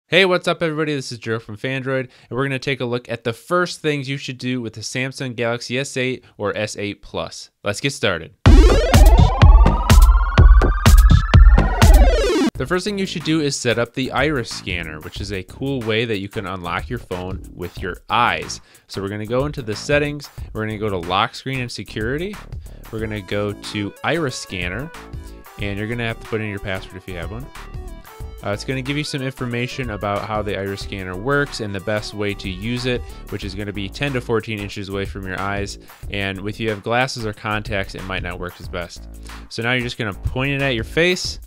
Hey, what's up everybody? This is Joe from Phandroid, and we're going to take a look at the first things you should do with the Samsung Galaxy S8 or S8 Plus. Let's get started. The first thing you should do is set up the iris scanner, which is a cool way that you can unlock your phone with your eyes. So we're going to go into the settings, we're going to go to lock screen and security, we're going to go to iris scanner, and you're going to have to put in your password if you have one. It's going to give you some information about how the iris scanner works and the best way to use it, which is going to be 10 to 14 inches away from your eyes. And if you have glasses or contacts, it might not work as best. So now you're just going to point it at your face,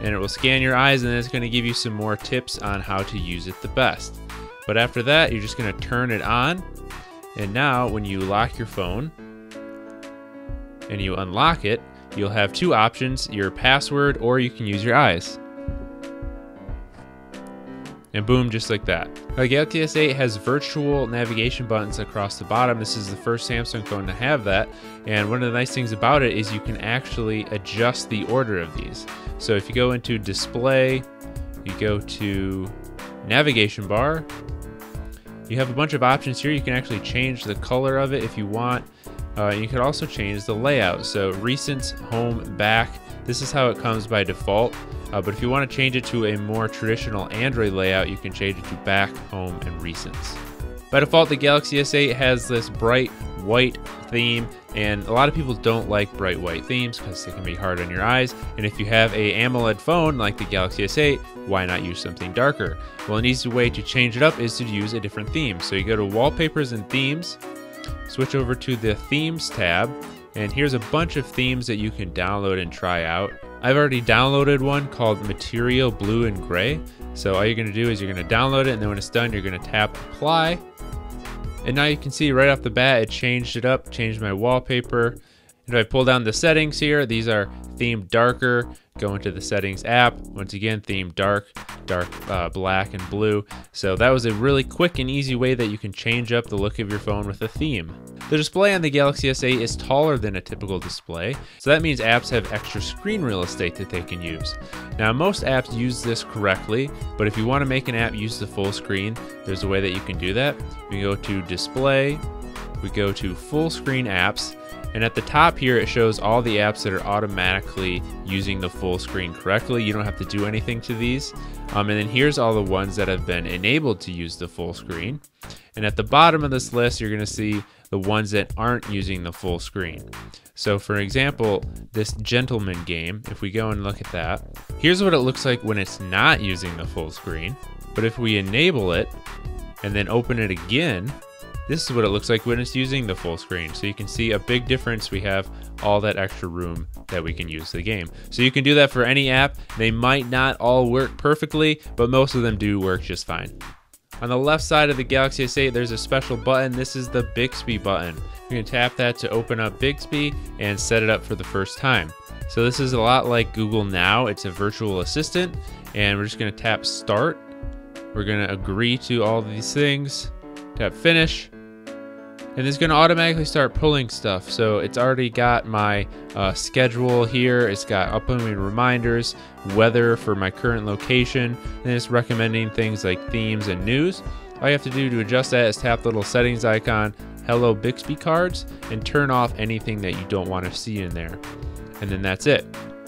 and it will scan your eyes, and then it's going to give you some more tips on how to use it the best. But after that, you're just going to turn it on. And now when you lock your phone and you unlock it, you'll have two options, your password, or you can use your eyes. And boom, just like that. The Galaxy S8 has virtual navigation buttons across the bottom. This is the first Samsung phone to have that. And one of the nice things about it is you can actually adjust the order of these. So if you go into display, you go to navigation bar, you have a bunch of options here. You can actually change the color of it if you want. You can also change the layout. So recent, home, back. This is how it comes by default. But if you want to change it to a more traditional Android layout, you can change it to back, home, and recents. By default, the Galaxy S8 has this bright white theme, and a lot of people don't like bright white themes because they can be hard on your eyes. And if you have a AMOLED phone like the Galaxy S8, why not use something darker? Well, an easy way to change it up is to use a different theme. So you go to Wallpapers and Themes, switch over to the Themes tab, and here's a bunch of themes that you can download and try out. I've already downloaded one called Material Blue and Gray. So all you're going to do is you're going to download it, and then when it's done, you're going to tap Apply. And now you can see right off the bat, it changed it up, changed my wallpaper. And if I pull down the settings here, these are themed darker. Go into the settings app. Once again, theme dark, black, and blue. So that was a really quick and easy way that you can change up the look of your phone with a theme. The display on the Galaxy S8 is taller than a typical display, so that means apps have extra screen real estate that they can use. Now, most apps use this correctly, but if you want to make an app use the full screen, there's a way that you can do that. We go to Display, we go to Full Screen Apps, and at the top here, it shows all the apps that are automatically using the full screen correctly. You don't have to do anything to these. And then here's all the ones that have been enabled to use the full screen. And at the bottom of this list, you're gonna see the ones that aren't using the full screen. So for example, this Gentleman game, if we go and look at that, here's what it looks like when it's not using the full screen. But if we enable it and then open it again, this is what it looks like when it's using the full screen. So you can see a big difference. We have all that extra room that we can use the game. So you can do that for any app. They might not all work perfectly, but most of them do work just fine. On the left side of the Galaxy S8, there's a special button. This is the Bixby button. You're gonna tap that to open up Bixby and set it up for the first time. So this is a lot like Google Now. It's a virtual assistant, and we're just gonna tap Start. We're gonna agree to all of these things, tap Finish. And it's going to automatically start pulling stuff. So it's already got my schedule here. It's got upcoming reminders, weather for my current location, and it's recommending things like themes and news. All you have to do to adjust that is tap the little settings icon, Hello Bixby Cards, and turn off anything that you don't want to see in there. And then that's it.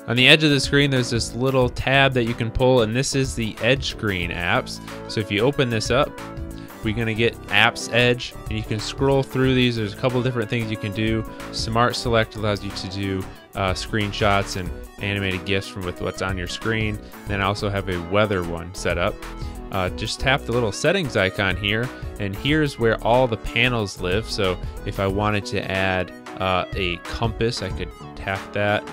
On the edge of the screen, there's this little tab that you can pull, and this is the Edge Screen apps. So if you open this up, we're going to get Apps Edge, and you can scroll through these. There's a couple different things you can do. Smart Select allows you to do screenshots and animated GIFs from with what's on your screen. And then I also have a weather one set up. Just tap the little settings icon here, and here's where all the panels live. So if I wanted to add a compass, I could tap that.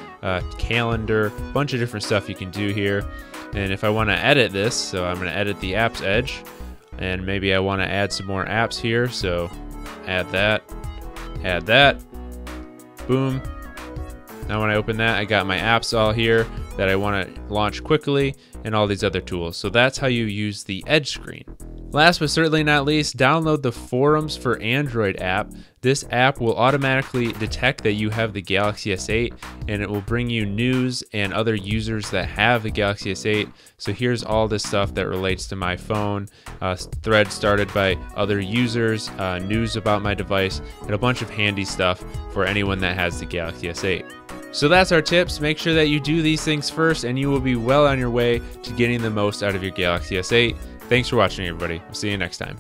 Calendar, a bunch of different stuff you can do here. And if I want to edit this, so I'm going to edit the Apps Edge. And maybe I want to add some more apps here, so add that, boom. Now when I open that, I got my apps all here that I want to launch quickly and all these other tools. So that's how you use the Edge screen. Last but certainly not least, download the Forums for Android app. This app will automatically detect that you have the Galaxy S8, and it will bring you news and other users that have the Galaxy S8. So here's all this stuff that relates to my phone, threads started by other users, news about my device, and a bunch of handy stuff for anyone that has the Galaxy S8. So that's our tips. Make sure that you do these things first, and you will be well on your way to getting the most out of your Galaxy S8. Thanks for watching, everybody. I'll see you next time.